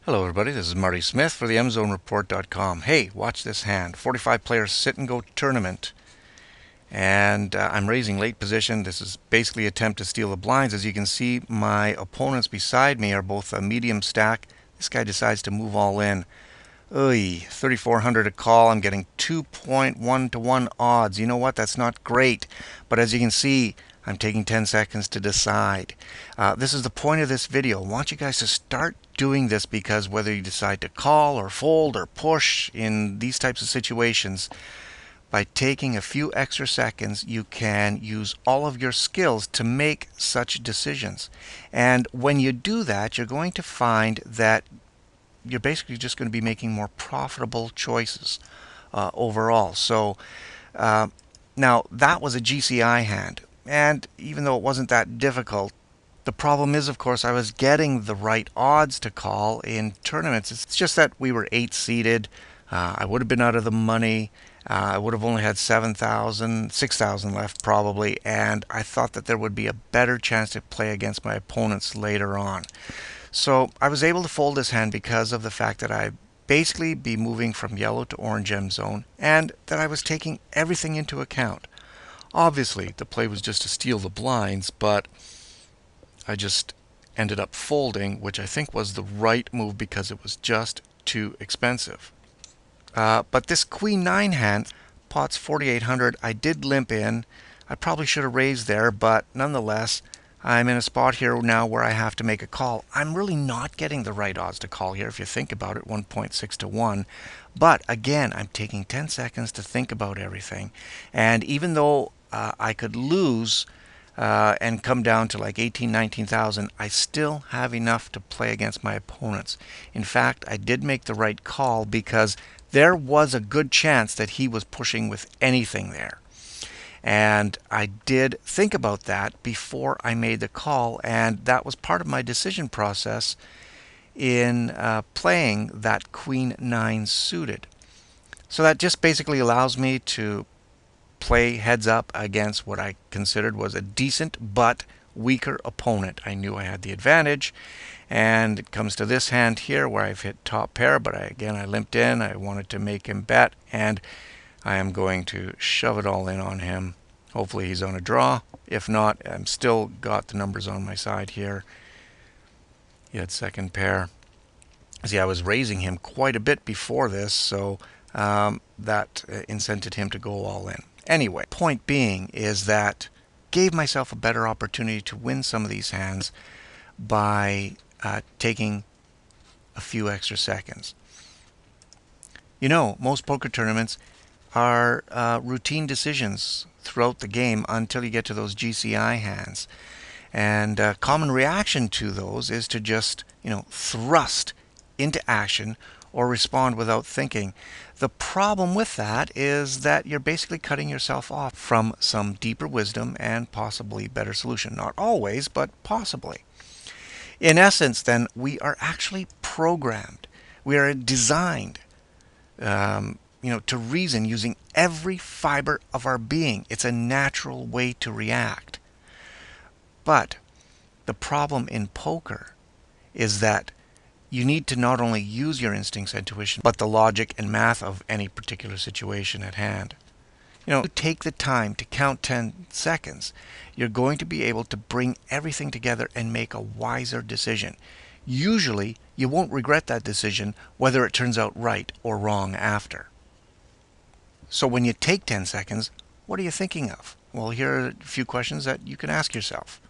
Hello everybody, this is Marty Smith for the MZoneReport.com. Hey, watch this hand. 45 players sit and go tournament. And I'm raising late position. This is basically an attempt to steal the blinds. As you can see, my opponents beside me are both a medium stack. This guy decides to move all in. Oy, 3,400 a call. I'm getting 2.1 to 1 odds. You know what? That's not great. But as you can see, I'm taking 10 seconds to decide. This is the point of this video. I want you guys to start doing this because whether you decide to call or fold or push in these types of situations, by taking a few extra seconds, you can use all of your skills to make such decisions. And when you do that, you're going to find that you're basically just going to be making more profitable choices overall. So now that was a GCI hand. And even though it wasn't that difficult, the problem is, of course, I was getting the right odds to call in tournaments. It's just that we were 8 seeded. I would have been out of the money. I would have only had 6,000 left probably. And I thought that there would be a better chance to play against my opponents later on. So I was able to fold this hand because of the fact that I basically be moving from yellow to orange M zone and that I was taking everything into account. Obviously, the play was just to steal the blinds, but I just ended up folding, which I think was the right move because it was just too expensive. But this Queen 9 hand, pots 4,800, I did limp in. I probably should have raised there, but nonetheless, I'm in a spot here now where I have to make a call. I'm really not getting the right odds to call here if you think about it, 1.6 to 1. But again, I'm taking 10 seconds to think about everything. And even though I could lose and come down to like 18, 19,000, I still have enough to play against my opponents. In fact, I did make the right call because there was a good chance that he was pushing with anything there. And I did think about that before I made the call, and that was part of my decision process in playing that Queen 9 suited. So that just basically allows me to play heads up against what I considered was a decent but weaker opponent. I knew I had the advantage, and it comes to this hand here where I've hit top pair, but again I limped in. I wanted to make him bet, and I am going to shove it all in on him. Hopefully he's on a draw. If not, I'm still got the numbers on my side here. He had second pair. See, I was raising him quite a bit before this, so that incented him to go all in. Anyway, point being is that gave myself a better opportunity to win some of these hands by taking a few extra seconds. You know, most poker tournaments are routine decisions throughout the game until you get to those GCI hands. And a common reaction to those is to just, thrust into action or respond without thinking. The problem with that is that you're basically cutting yourself off from some deeper wisdom and possibly better solution. Not always, but possibly. In essence, then, we are actually programmed. We are designed to reason using every fiber of our being. It's a natural way to react. But the problem in poker is that you need to not only use your instincts and intuition, but the logic and math of any particular situation at hand. You take the time to count 10 seconds, you're going to be able to bring everything together and make a wiser decision. Usually, you won't regret that decision, whether it turns out right or wrong after. So when you take 10 seconds, what are you thinking of? Well, here are a few questions that you can ask yourself.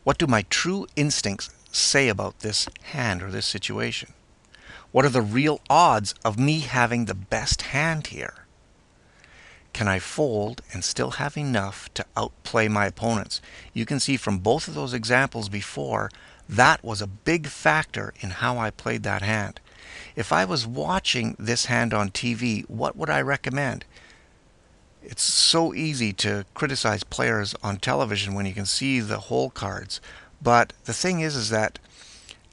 What do my true instincts say about this hand or this situation? What are the real odds of me having the best hand here? Can I fold and still have enough to outplay my opponents? You can see from both of those examples before, that was a big factor in how I played that hand. If I was watching this hand on TV, what would I recommend? It's so easy to criticize players on television when you can see the hole cards. But the thing is that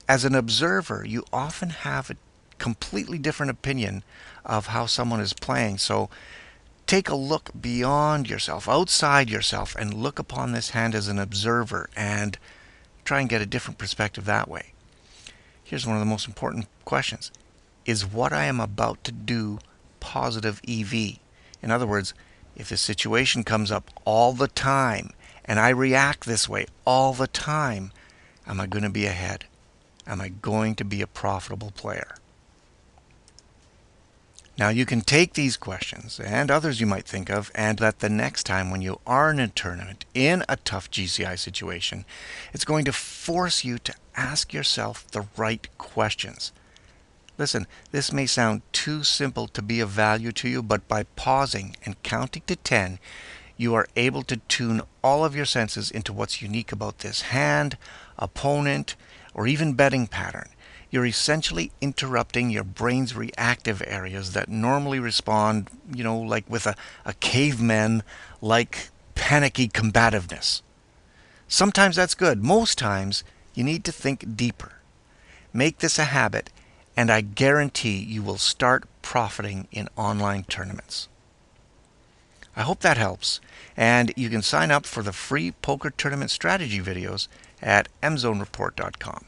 as an observer, you often have a completely different opinion of how someone is playing. So take a look beyond yourself, outside yourself, and look upon this hand as an observer and try and get a different perspective that way. Here's one of the most important questions. Is what I am about to do positive EV? In other words, if the situation comes up all the time and I react this way all the time, am I going to be ahead? Am I going to be a profitable player? Now you can take these questions and others you might think of, and that the next time when you are in a tournament in a tough GCI situation, it's going to force you to ask yourself the right questions. Listen, this may sound too simple to be of value to you, but by pausing and counting to 10, you are able to tune all of your senses into what's unique about this hand, opponent, or even betting pattern. You're essentially interrupting your brain's reactive areas that normally respond, like with a caveman-like panicky combativeness. Sometimes that's good. Most times, you need to think deeper. Make this a habit, and I guarantee you will start profiting in online tournaments. I hope that helps, and you can sign up for the free poker tournament strategy videos at mzonereport.com.